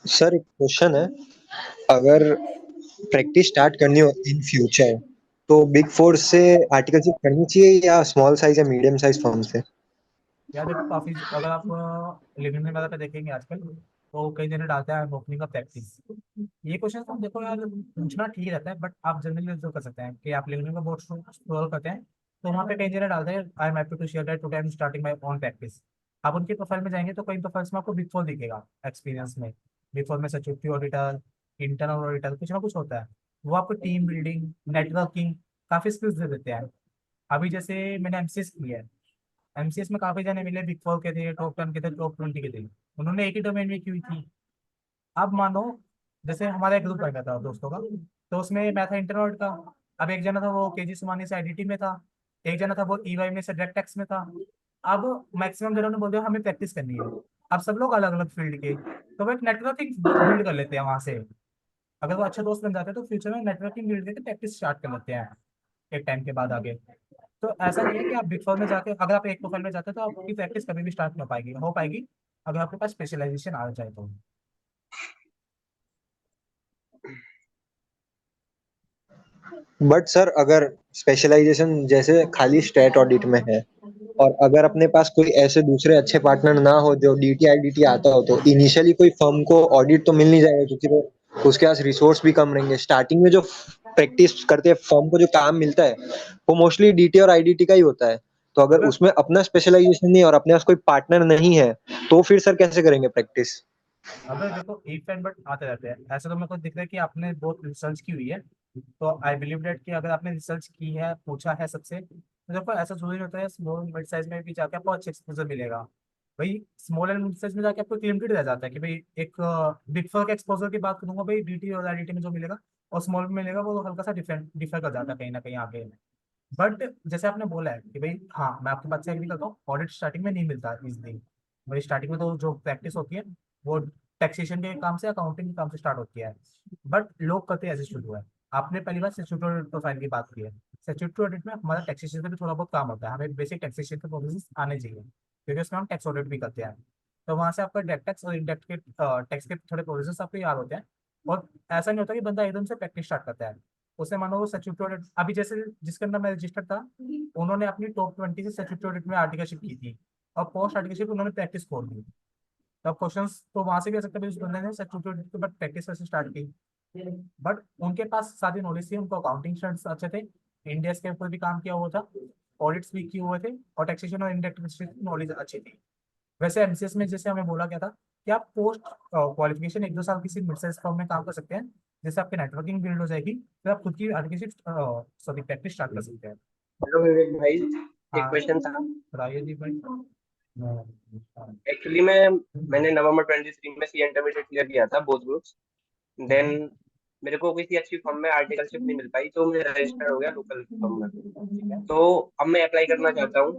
सर एक क्वेश्चन है, अगर प्रैक्टिस स्टार्ट करनी हो इन फ्यूचर तो बिग फोर से आर्टिकलशिप करनी चाहिए या स्मॉल साइज या मीडियम साइज फर्म से? यार देखो काफी, अगर आप लिविंग वगैरह पे देखेंगे आजकल तो कई जने डालते हैं ओपनिंग का प्रैक्टिस। ये क्वेश्चन तो देखो यार पूछना ठीक रहता है, बट आप जनरली जो कर सकते हैं कि आप लिविंग का बोर्ड स्क्रॉल करते हैं तो वहाँ पे कई जने डालते हैं I am happy to share that today I am starting my own practice. आप उनकी प्रोफाइल में जाएंगे तो कई प्रोफाइल्स में आपको बिग फोर दिखेगा एक्सपीरियंस में, बिग फोर में सिक्योरिटी ऑडिटर, इंटरनल ऑडिटर, कुछ ना कुछ होता है। वो आपको टीम बिल्डिंग, नेटवर्किंग, काफी स्किल्स दे देते हैं। अभी जैसे मैंने एमसीएस किया है, एमसीएस में काफी जने मिले बिग फोर के थे, टॉप 10 के थे, टॉप 20 के थे, उन्होंने एक ही डोमेन में की हुई थी। अब मानो जैसे हमारा एक ग्रुप बन गया था दोस्तों का, तो उसमें मैं था इंटरनोड का, अब एक जना था वो केजी सुमानी से आईडीटी में था, एक जना था वो ईवाई में से डायरेक्ट टैक्स में था। अब मैक्सिमम जनों ने बोल दिया हमें प्रैक्टिस करनी है। अब सब लोग अलग अलग फील्ड के, तो वो एक नेटवर्किंग बिल्ड कर लेते हैं वहां से। अगर वो अच्छे दोस्त बन जाते हैं तो फ्यूचर में नेटवर्किंग बिल्ड करके प्रैक्टिस स्टार्ट कर लेते हैं एक टाइम के बाद आगे। तो ऐसा नहीं है कि आप बिग फोर में जाके अगर आप एक प्रोफाइल में जाते हैं तो आपकी प्रैक्टिस कभी भी स्टार्ट नहीं हो पाएगी अगर आपके पास स्पेशलाइजेशन आ जाए तो। बट सर अगर स्पेशलाइजेशन जैसे खाली स्टेट ऑडिट में है और अगर अपने पास कोई ऐसे दूसरे अच्छे पार्टनर ना हो जो डीटी आईडीटी आता हो, तो इनिशियली कोई फर्म को ऑडिट तो मिल नहीं जाएगा क्योंकि वो उसके पास रिसोर्स भी कम रहेंगे। स्टार्टिंग में जो प्रैक्टिस करते हैं फर्म को जो काम मिलता है वो मोस्टली डीटी और आईडीटी का ही होता है। तो अगर अगर उसमें अपना स्पेशलाइजेशन नहीं है और अपने पास कोई पार्टनर नहीं है तो फिर सर कैसे करेंगे प्रैक्टिस? अगर देखो इफ एंड बट आते रहते हैं, ऐसा तो मेरे को दिख रहा है कि आपने बहुत रिसर्च की हुई है, तो आई बिलीव डेट कि अगर आपने रिसर्च की है, पूछा है सबसे, तो देखो ऐसा जरूरी नहीं होता है स्मॉल मिड साइज में भी जाके आपको अच्छा एक्सपोजर मिलेगा। भाई स्मॉल एंड मिड साइज में जाके आपको लिमिटेड रह जाता है कि भाई एक बिग फोर के एक्सपोजर की बात करूंगा भाई डीटी और आईडीटी में जो मिलेगा और स्मॉल में मिलेगा वो हल्का सा डिफरेंट डिफर कर जाता है कहीं ना कहीं आगे। बट जैसे आपने बोला है कि भाई हाँ मैं आपकी बात से एग्री करता हूँ, ऑडिट स्टार्टिंग में नहीं मिलता इजली। भाई स्टार्टिंग में तो जो प्रैक्टिस होती है वो टैक्सेशन के काम से, अकाउंटिंग के काम से स्टार्ट होती है, बट लोग करते हैं ऐसे शुरू है। आपने पहली बार स्टैट्यूटरी प्रोफाइल की बात की है, स्टैट्यूटरी ऑडिट में हमारा टैक्सेशन का भी थोड़ा बहुत काम होता है, हमें बेसिक टैक्सेशन के प्रोसेस आने चाहिए क्योंकि उसमें हम टैक्स ऑडिट भी करते हैं। तो वहाँ से आपका डायरेक्ट टैक्स और इनडायरेक्ट के टैक्स के थोड़े प्रोसेस आपको याद होते हैं। और ऐसा नहीं होता कि बंदा एकदम से प्रैक्टिस स्टार्ट करता है, उसे मानो वो स्टैट्यूटरी ऑडिट, अभी जैसे जिसके अंदर मैं रजिस्टर्ड था, उन्होंने अपनी टॉप 20 से स्टैट्यूटरी ऑडिट में आर्टिकलशिप की थी, और पोस्ट आर्टिकलशिप उन्होंने प्रैक्टिस खोल दी। तब क्वेश्चंस तो वहां से भी आ सकता है, उस बंदे ने स्टैट्यूटरी ऑडिट के बाद प्रैक्टिस कैसे स्टार्ट की, बट उनके पास सारी नॉलेज थी, उनको अकाउंटिंग स्टैंडर्ड्स अच्छे थे, इंडियस के ऊपर भी काम किया हुआ था, ऑडिट्स भी किए हुए थे, और टैक्सेशन और इनडायरेक्ट टैक्स की नॉलेज अच्छी थी। वैसे एमसीएस में जैसे हमें बोला गया था कि आप पोस्ट क्वालिफिकेशन 1-2 साल किसी मिड साइज फर्म में काम कर सकते हैं, जैसे आपकी नेटवर्किंग बिल्ड हो जाएगी, फिर आप खुद की आर्टिकलशिप सॉरी प्रैक्टिस स्टार्ट कर सकते हैं। हेलो विवेक भाई, एक हाँ क्वेश्चन था। बताइए जी भाई। एक्चुअली मैंने नवंबर 23 में सी इंटरमीडिएट क्लियर किया था बोथ ग्रुप्स। देन मेरे को किसी अच्छी फर्म में आर्टिकलशिप नहीं मिल पाई, तो मैं रजिस्टर हो गया लोकल फर्म में। तो अब मैं अप्लाई करना चाहता हूँ।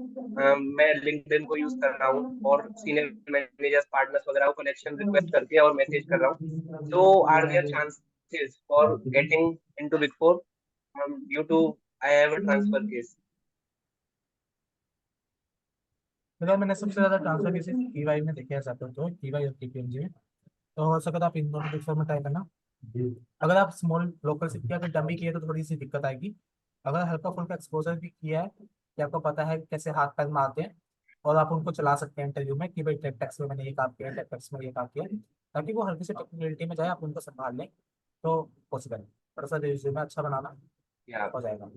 मैं लिंक्डइन को यूज कर रहा हूँ और सीनियर मैनेजर्स पार्टनर्स वगैरह को कनेक्शन रिक्वेस्ट करके और मैसेज कर रहा हूँ। तो are there chances for getting into big four due to I have a transfer case? फिलहाल मैंने सबसे ज्यादा ट्रांसफर केसेस ईवाई में देखे हैं, तो ईवाई और केपीएमजी में, तो हो सके तो आप इन दोनों बिग फर्म में ट्राई करना। अगर आप स्मॉल लोकल से किया, अगर डमी किया तो थोड़ी सी दिक्कत आएगी। अगर हल्का फुल्का एक्सपोजर भी किया है कि आपको पता है कैसे हाथ पैर मारते हैं, और आप उनको चला सकते हैं इंटरव्यू में कि भाई टेक टैक्स में मैंने ये काम किया, टेक टैक्स में ये काम किया, ताकि वो हल्की से टेक्निकलिटी में जाए, आप उनको संभाल लें, तो पॉसिबल है। थोड़ा सा रिज्यूमे अच्छा बनाना या हो जाएगा।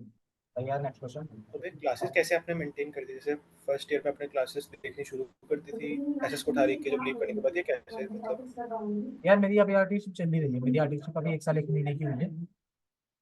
तैयार, नेक्स्ट क्वेश्चन। तो भाई क्लासेस कैसे आपने मेंटेन कर दी? जैसे फर्स्ट ईयर में अपने क्लासेस देखनी शुरू कर दी थी एसएस कोठारी के जब लीव करने के बाद, ये कैसे मतलब? यार मेरी अभी आर्टिकलशिप चल नहीं रही है, मेरी आर्टिकलशिप अभी 1 साल 1 महीने की हुई है,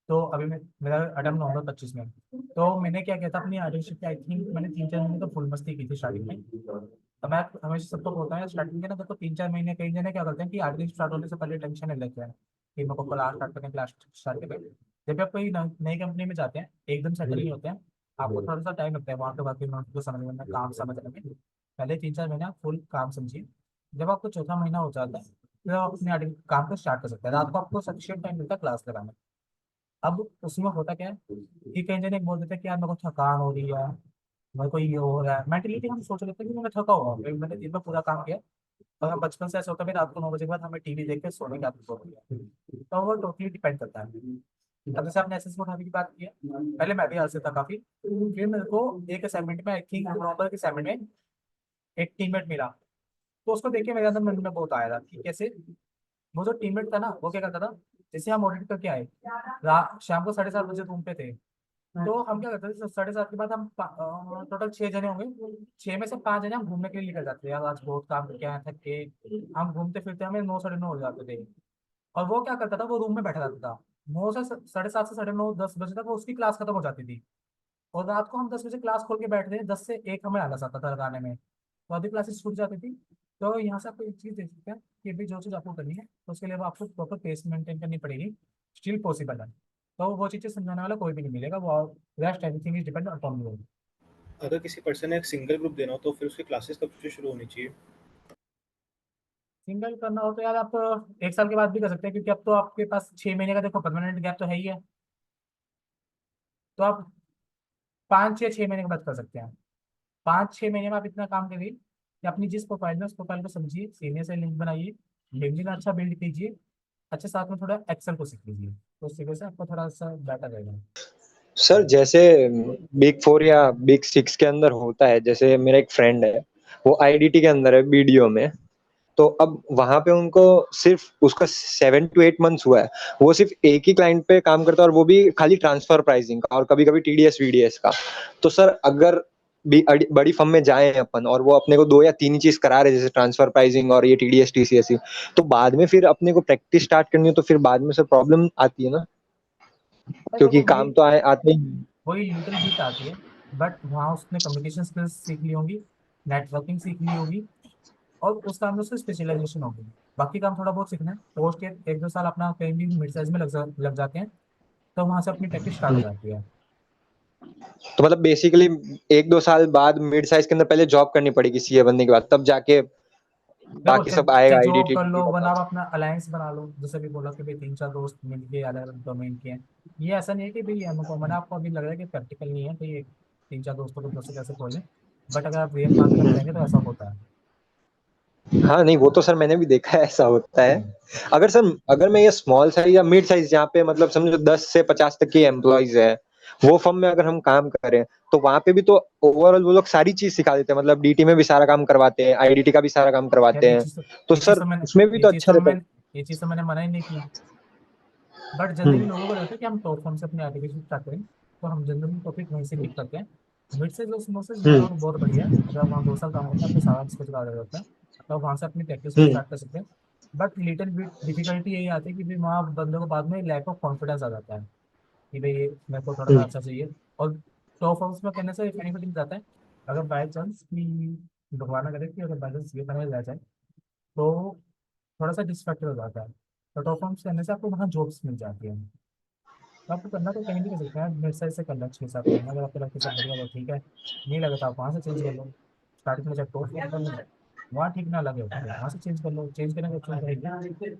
तो अभी मेरा अटेम्प्ट नवंबर 25 में। तो मैंने क्या किया था अपनी आर्टिकलशिप की, आई थिंक मैंने 3-4 महीने तो फुल मस्ती की थी स्टार्टिंग में। तो मैं हमेशा सबको बोलता हूँ स्टार्टिंग में ना, देखो 3-4 महीने कई जने क्या करते हैं कि आर्टिकलशिप स्टार्ट होने से पहले टेंशन नहीं लेते हैं कि मेरे को क्लास स्टार्ट करें, क्लास स्टार्ट करें। जब भी आप कोई नई कंपनी में जाते हैं, एकदम सेटल नहीं होते हैं, आपको थोड़ा सा टाइम लगता है वहाँ के बाकी को समझने में, काम समझने में। पहले 3-4 महीने आप फुल काम समझिए, जब आपको चौथा महीना हो जाता है, फिर आप अपने काम को स्टार्ट कर सकते हैं। रात को आपको सफिशिएंट टाइम मिलता है क्लास लगाने। अब उसमें होता क्या है कि कई जने बोल देते हैं कि यार मेरे को थकान हो रही है, मेरे को ये हो रहा है, मेंटली हम सोच लेते हैं कि मैं थका हुआ हूँ, मैंने दिन में पूरा काम किया। और हम बचपन से ऐसा होता है रात को 9 बजे के बाद हमें टीवी देख के सोने की आदत होती है, तो वो टोटली डिपेंड करता है। अब जैसे आपने एसएस उठाने की बात की है, पहले मैं भी आलसी था काफी, फिर मेरे को एक असाइनमेंट में, आई थिंक नवंबर के असाइनमेंट में एक टीममेट मिला, तो उसको देख के मेरे अंदर मन में बहुत आया था कि कैसे वो जो टीममेट था ना, वो क्या करता था, जैसे हम ऑडिट करके आए, रात शाम को 7:30 बजे रूम पे थे, तो हम क्या करते थे 7:30 के बाद हम टोटल 6 जने होंगे, 6 में से 5 जने हम घूमने के लिए निकल जाते थे, यार आज बहुत काम करके आए थक के, हम घूमते फिरते हमें 9, 9:30 हो जाते थे। और वो क्या करता था, वो रूम में बैठा रहता था, 9 से 7:30 से 9:30 10 बजे तक वो उसकी क्लास खत्म हो जाती थी, और रात को हम 10 बजे क्लास खोल के बैठते थे, 10 से 1 हमें आलस आता था लगाने में, तो आधी क्लासेस छूट जाती थी। तो यहाँ से आपको एक चीज़ देख सकते हैं कि अभी जो चीज़ आपको करनी है, तो उसके लिए आपको प्रॉपर पेस मेंटेन करनी पड़ेगी, स्टिल पॉसिबल है। तो वो चीज़ें समझाने वाला कोई भी नहीं मिलेगा, वो rest everything is depend upon you. अगर किसी पर्सन ने एक सिंगल ग्रुप देना हो तो फिर उसकी क्लासेस कब से शुरू होनी चाहिए? सिंगल करना हो तो यार आप 1 साल के बाद भी कर सकते हैं, क्योंकि अब तो आपके पास 6 महीने का देखो परमानेंट गैप तो है ही है, तो आप 5 या 6 महीने के बाद कर सकते हैं। 5-6 महीने में आप इतना काम करिए कि अपनी जिस प्रोफाइल में, उस प्रोफाइल को समझिए, सीनियर से लिंक बनाइए, लिंक्डइन अच्छा बिल्ड कीजिए, अच्छे साथ में थोड़ा एक्सेल को सीख लीजिए, तो उसकी वजह से आपको थोड़ा सा बेटर रहेगा। सर जैसे बिग 4 या बिग 6 के अंदर होता है, जैसे मेरा एक फ्रेंड है, वो आईडीटी के अंदर है बीडीओ में, तो अब वहां पे उनको सिर्फ उसका 7 to 8 months हुआ है, वो सिर्फ एक ही क्लाइंट पे काम करता है, और वो भी खाली ट्रांसफर प्राइसिंग का और कभी कभी टीडीएस वीडीएस का। तो सर अगर बड़ी फर्म में जाए अपन और वो अपने को 2 या 3 ही चीज करा रहे, जैसे ट्रांसफर प्राइसिंग और ये टीडीएस टीसीएस, तो बाद में फिर अपने को प्रैक्टिस स्टार्ट करनी है, तो फिर बाद में सर प्रॉब्लम आती है ना, पर क्योंकि देखो काम तो आते ही। वही लिटिल बिट आती है, बट वहाँ उसने कम्युनिकेशन स्किल्स सीख ली होंगी, नेटवर्किंग सीख ली होगी, और उस काम में उसकी स्पेशलाइजेशन होगी। बाकी काम थोड़ा बहुत सीखना है, पोस्ट के 1-2 साल अपना कहीं भी मिड साइज में लग जाते हैं, तो वहाँ से अपनी प्रैक्टिस स्टार्ट हो जाती है। तो मतलब बेसिकली 1-2 साल बाद मिड साइज के अंदर पहले जॉब करनी पड़ेगी सीए बनने के बाद, तब जाके देखो बाकी सब चाहे आएगा, जॉब आईडीटी कर लो, का वरना काम। आप अपना अलायंस बना लो, जैसे भी बोला कि भाई 3-4 दोस्त मिलके अलग अलग डोमेन के हैं। ये ऐसा नहीं है कि भाई हमको, मैंने आपको अभी लग रहा है कि प्रैक्टिकल नहीं है, तो ये 3-4 दोस्तों को कैसे कैसे खोल लें, बट अगर आप रियल काम करने जाएंगे तो ऐसा होता है। हाँ नहीं वो तो सर मैंने भी देखा है ऐसा होता है। अगर मैं ये स्मॉल साइज या मिड साइज जहाँ पे मतलब समझो 10 से 50 तक की एम्प्लॉइज है वो फर्म में अगर हम काम करें तो वहां पे भी तो ओवरऑल वो लोग सारी चीज सिखा देते हैं, मतलब डीटी में भी सारा काम करवाते हैं, आईडीटी का भी सारा काम यार करवाते हैं, तो सर उसमें भी तो अच्छा रहता है। ये चीज तो मैंने मना ही नहीं की। बट जनरली हम्म लोगों को रहता है कि हम टॉप फॉर्म से अपनी एप्लीकेशन स्टार्ट करें, तो हम जनरली टॉपिक वहीं से पिक करते हैं। मिड से जो स्मॉल से हम्म बहुत बढ़िया है, अगर आप वहाँ 2 साल काम करते हैं आपको सारा कुछ आ जाता है, तो वहाँ से अपनी प्रैक्टिस भी हम्म स्टार्ट कर सकते हैं। बट लिटिल बिट डिफिकल्टी यही आती है कि भाई वहाँ बंदों को बाद में लैक ऑफ कॉन्फिडेंस आ जाता है कि भाई ये मेरे को थोड़ा सा हम्म अच्छा चाहिए। और टॉप हाउस में करने से बेनिफिट मिल जाता है, अगर बाई चांस कि भगवान ना करे कि अगर बाई चांस ये करने रह जाए तो थोड़ा सा डिस्ट्रैक्ट हो जाता है। तो टॉप हाउस करने से आपको वहाँ जॉब्स मिल जाती है। तो आपको करना तो कहीं भी कर सकते हैं, मिड साइज से करना 6-7 महीना, अगर आपको लगता है सब बढ़िया तो ठीक है, नहीं लगे तो आप वहाँ से चेंज कर लो। स्टार्टिंग में जब टॉप कर लो, वहाँ ठीक ना लगे तो वहाँ से चेंज कर लो, चेंज करने का ऑप्शन रहेगी।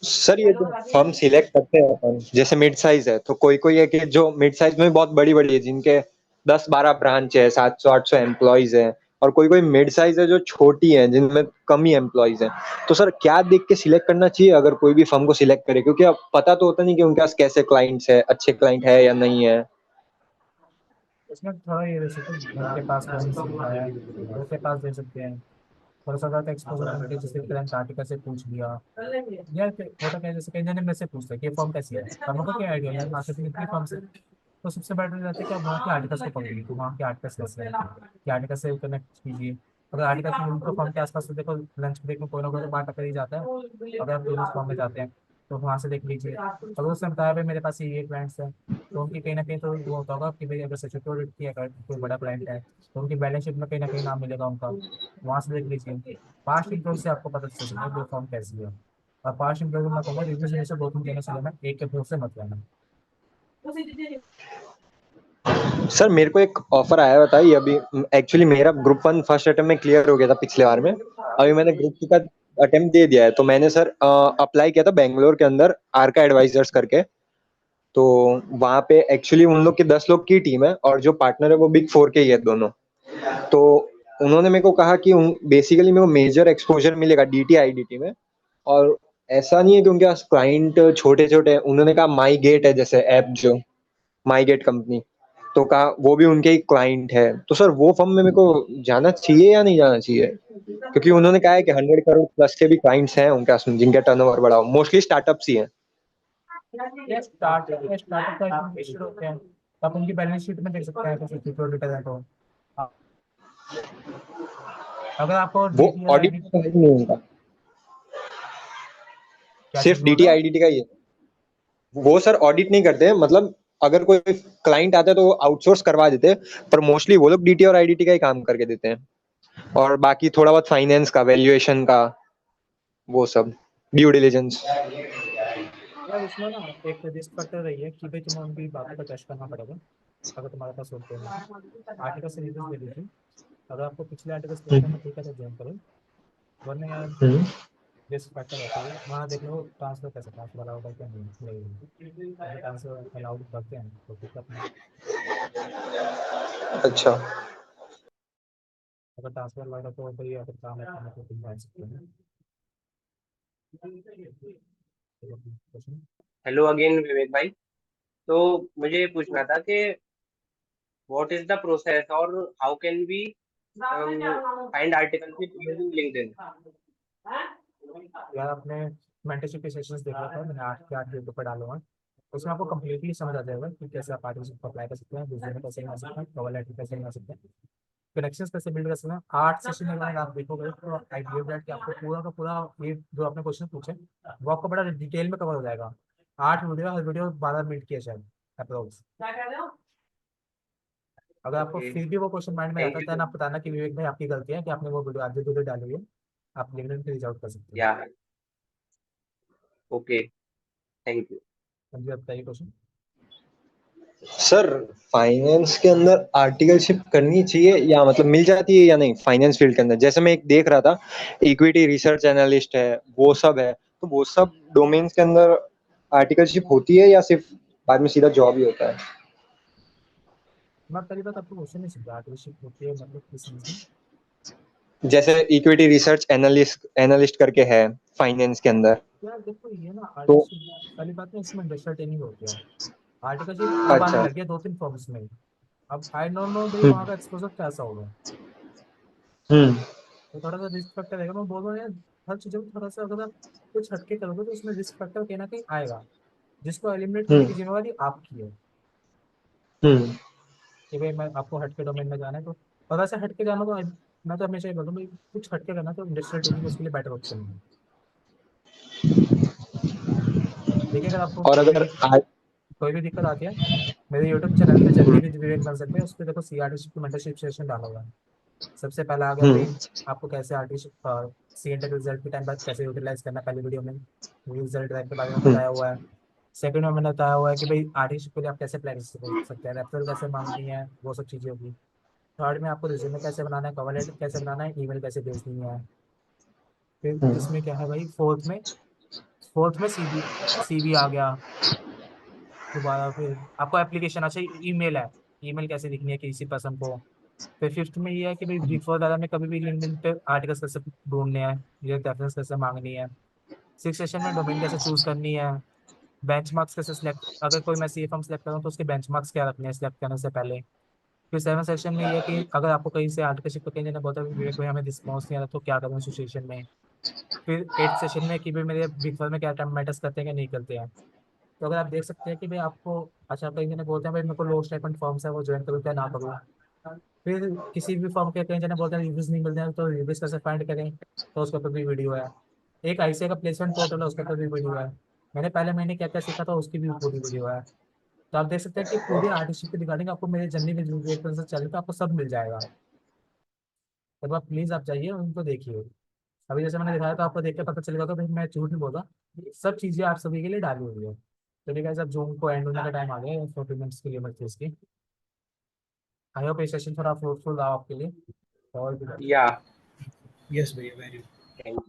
सर ये जो फर्म सिलेक्ट करते हैं अपन जैसे मिड साइज है तो कोई कोई है कि जो मिड साइज में बहुत बड़ी बड़ी है जिनके 10-12 ब्रांच है, 700-800 एम्प्लॉइज है, और कोई कोई मिड साइज है जो छोटी है जिनमें कम ही एम्प्लॉइज है। तो सर क्या देख के सिलेक्ट करना चाहिए अगर कोई भी फर्म को सिलेक्ट करे, क्योंकि अब पता तो होता नहीं कि उनके पास कैसे क्लाइंट्स है, अच्छे क्लाइंट है या नहीं है। इसमें थोड़ा ये दे सकते हैं, घर के पास कौन सी सुविधा है, घर के पास दे सकते हैं। थोड़ा सा ज़्यादा एक्सपोजर करके जैसे करंट आर्टिकल से पूछ लिया, या फिर होता क्या है जैसे कई जने मेरे से पूछते हैं कि फॉर्म कैसी है, अब हमको क्या आइडिया है मार्केटिंग इतनी फॉर्म से। तो सबसे बेटर रहता है कि आप वहाँ के आर्टिकल्स को पकड़िए, तो वहाँ के आर्टिकल्स कैसे हैं कि आर्टिकल से कनेक्ट कीजिए। अगर आर्टिकल उनको फॉर्म के आसपास तो देखो लंच ब्रेक में कोई ना कोई तो बात कर ही जाता है, अगर आप बिजनेस फॉर्म में जाते हैं तो वहाँ से देख लीजिए। अगर उसने बताया भाई मेरे पास ये क्लाइंट्स हैं, तो उनकी कहीं ना कहीं तो वो होता होगा कि भाई अगर सिक्योरिटी की अगर कोई बड़ा क्लाइंट है तो उनकी बैलेंस शीट में कहीं ना कहीं नाम मिलेगा उनका, वहाँ से देख लीजिए। पास्ट इंप्रूव से आपको पता चल सकता है वो फॉर्म कैसी है। और पास्ट इंप्रूव में कहूँगा रिव्यूज में से 2-3 देने से लेना, एक के भरोसे मत लेना। सर मेरे को एक ऑफर आया हुआ था ये अभी, एक्चुअली मेरा ग्रुप 1 फर्स्ट अटेम्प्ट में क्लियर हो गया था पिछले बार में, अभी मैंने ग्रुप 2 का अटेम्प्ट दे दिया है। तो मैंने सर अप्लाई किया था बेंगलोर के अंदर आरका एडवाइजर्स करके। तो वहाँ पे एक्चुअली उन लोग की 10 लोग की टीम है और जो पार्टनर है वो बिग 4 के ही है दोनों। तो उन्होंने मेरे को कहा कि बेसिकली मेरे को मेजर एक्सपोजर मिलेगा डीटी आईडीटी में, और ऐसा नहीं है कि उनके पास क्लाइंट छोटे छोटे हैं। उन्होंने कहा माई गेट है जैसे ऐप, जो माई गेट कंपनी, तो कहा वो भी उनके ही क्लाइंट है। तो सर वो फर्म में मेरे को जाना चाहिए या नहीं जाना चाहिए, क्योंकि उन्होंने कहा है कि 100 करोड़ प्लस के भी क्लाइंट्स हैं उनके पास जिनका टर्नओवर बड़ा हो, मोस्टली स्टार्टअप्स ही हैं। ये स्टार्टअप का इन्वेस्टर होते हैं, तो आप उनकी बैलेंस शीट में देख सकते हैं कैसे सिक्योरिटी है तो। हाँ, अगर आपको वो डीटी और ऑडिट आईडी तो है ही नहीं उनका, क्या चीज सिर्फ बोल डीटी रहे हो। आईडीटी का ही है। वो सर ऑडिट नहीं करते हैं, मतलब अगर कोई क्लाइंट आता है तो वो आउटसोर्स करवा देते हैं, पर मोस्टली वो लोग डीटी और आईडीटी का ही काम करके देते हैं, और बाकी थोड़ा बहुत फाइनेंस का, वैल्यूएशन का, वो सब, ड्यू डिलिजेंस। यार उसमें ना एक रिस्क फैक्टर रही है कि भाई तुम्हें उनकी बातों पर टच करना पड़ेगा, अगर तुम्हारे पास होते हैं आर्टिकल से रीजन दे दीजिए। अगर आपको पिछले आर्टिकल से लगता है ठीक है तो ज्वाइन करो, वरना यार रिस्क फैक्टर होता है वहाँ देख लो ट्रांसफर कैसे ट्रांसफर अलाउड होगा क्या नहीं, अगर ट्रांसफर अलाउड करते हैं तो दिक्कत नहीं, अच्छा। अगर ट्रांसफर अलाउड है तो भाई अगर काम है तो तुम जान सकते हो। क्वेश्चन। हेलो अगेन विवेक भाई। तो मुझे ये पूछना था कि व्हाट इज द प्रोसेस और how can we find articleship using LinkedIn. यार आपने मेंटरशिप के सेशंस देख रखा है, मैंने 8 के 8 वीडियो पर डाला हुआ है, उसमें आपको कंप्लीटली समझ आ जाएगा कि कैसे आप आर्टिकल को अप्लाई कर सकते हैं, बिजनेस में कैसे बना सकते हैं, कवर लेटर कैसे बना सकते हैं, कनेक्शंस कैसे बिल्ड कर सकते हैं। 8 सेशन अगर आप देखोगे तो आई बिलीव दैट कि आपको पूरा का पूरा ये जो आपने क्वेश्चन पूछे वो आपको बड़ा डिटेल में कवर हो जाएगा। 8 वीडियो, हर वीडियो 12 मिनट की है शायद अप्रोक्स। अगर आपको ओके, फिर भी वो क्वेश्चन माइंड में आता थैंक है यू तो सो आप बताना कि विवेक भाई आपकी गलती है कि आपने वो वीडियो आधे वीडियो डाली हुई है, आप लिंक्डइन पे रीच आउट कर सकते हो। या ओके, थैंक यू। समझे आपका ये क्वेश्चन। सर फाइनेंस के अंदर आर्टिकलशिप करनी चाहिए या मतलब मिल जाती है या नहीं फाइनेंस फील्ड के अंदर, जैसे मैं एक देख रहा था इक्विटी रिसर्च एनालिस्ट है, वो सब है, तो वो सब डोमेन्स के अंदर आर्टिकलशिप होती है या सिर्फ बाद में सीधा जॉब ही होता है। मैं पहली बात आपको क्वेश्चन नहीं समझा, आर्टिकलशिप होती है मतलब किस चीज़ में। जैसे इक्विटी रिसर्च एनालिस्ट करके है फाइनेंस के अंदर। यार देखो ये ना तो आर्टिकल वाली बात है, इसमें इंडस्ट्रियल ट्रेनिंग होती है। आर्टिकलशिप अब आने अच्छा। लगी है 2-3 फॉर्म्स में। अब आई डोंट नो भाई वहाँ हम्म का एक्सपोजर कैसा होगा, हम्म तो थोड़ा सा रिस्क फैक्टर रहेगा। मैं बोल रहा हूँ यार, हर चीज़ों में थोड़ा सा अगर आप कुछ हटके करोगे तो उसमें रिस्क फैक्टर कहीं ना कहीं आएगा, जिसको एलिमिनेट करने की हम्म जिम्मेवारी आपकी है। हम्म कि भाई मैं आपको हटके डोमेन में जाना है तो, और वैसे हटके जाना तो मैं तो हमेशा ही बोलता हूँ भाई कुछ हटके करना तो इंडस्ट्रियल ट्रेनिंग उसके लिए बेटर ऑप्शन है। देखिए अगर आपको और अगर कोई भी दिक्कत आती है, मेरे यूट्यूब चैनल पे जल्दी भी विवेक बन सकते हैं, उस पर देखो सीआरटी की मेंटरशिप सेशन डाला हुआ है। सबसे पहला आ गया हम्म भाई आपको कैसे आर्टिस्ट सीएनटे के रिजल्ट के टाइम बाद कैसे यूटिलाइज करना, पहली वीडियो में रिजल्ट ड्राइव के बारे में हम्म बताया हुआ है। सेकंड में मैंने बताया हुआ है कि भाई आर्टिस्ट के लिए आप कैसे प्लान कर सकते हैं, रेफरल कैसे मांगनी है, वो सब चीज़ें होगी। थर्ड में आपको रिज्यूमे कैसे बनाना है, कवर लेटर कैसे बनाना है, ईमेल कैसे भेजनी है। फिर हम्म इसमें क्या है भाई, फोर्थ में सीवी सीवी आ गया दोबारा। फिर आपको एप्लीकेशन, अच्छा ईमेल है, ईमेल कैसे लिखनी है किसी पर्सन को। फिर फिफ्थ में ये है कि भाई बिग फोर वगैरह में कभी भी लिंक्डइन पे आर्टिकल्स कैसे ढूंढने हैं, ये रेफरेंस कैसे मांगनी है। सिक्स सेशन में डोमेन कैसे चूज करनी है, बेंचमार्क्स कैसे सिलेक्ट, अगर कोई मैं सी फॉर्म सेलेक्ट करूँ तो उसके बेंचमार्क्स क्या रखने हैं सिलेक्ट करने से पहले। फिर सेवन सेक्शन में ये है कि अगर आपको कहीं से आर्टिकलशिप कहीं ने बहुत विवेक भाई हमें रिस्पॉन्स नहीं आ रहा तो क्या करूँ सिचुएशन में। फिर एट्थ सेशन में कि भाई मेरे बिग फोर में क्या टाइम मैटर्स करते हैं क्या नहीं करते हैं। तो अगर आप देख सकते हैं कि भाई आपको, अच्छा कई जने बोलते हैं भाई मेरे को लो स्टाइपेंड फॉर्म्स है वो ज्वाइन करूँ क्या ना करूँ। फिर किसी भी फॉर्म के कई जने बोलते हैं रिव्यूज नहीं मिलते हैं तो रिव्यूज कैसे फाइंड करें, तो उसके ऊपर भी वीडियो है। एक आईसीए का प्लेसमेंट पोर्टल है, उसके ऊपर भी वीडियो है। मैंने पहले महीने क्या क्या सीखा था उसकी भी पूरी वीडियो है। तो आप देख सकते हैं कि पूरी आर्टिस्टिक के रिगार्डिंग आपको मेरे जर्नी में जो चैनल पे आपको सब मिल जाएगा। तो आप प्लीज आप जाइए उनको देखिए। अभी जैसे मैंने दिखाया था आपको देख के पता चलेगा, तो भाई मैं झूठ नहीं बोल रहा, सब चीजें आप सभी के लिए डाली हुई है। तो ठीक है सर, जूम को एंड होने का टाइम आ गया है, 40 मिनट्स के लिए बची इसकी। आई होप ये सेशन थोड़ा फ्रूटफुल रहा आपके लिए। और या यस भैया वेरी थैंक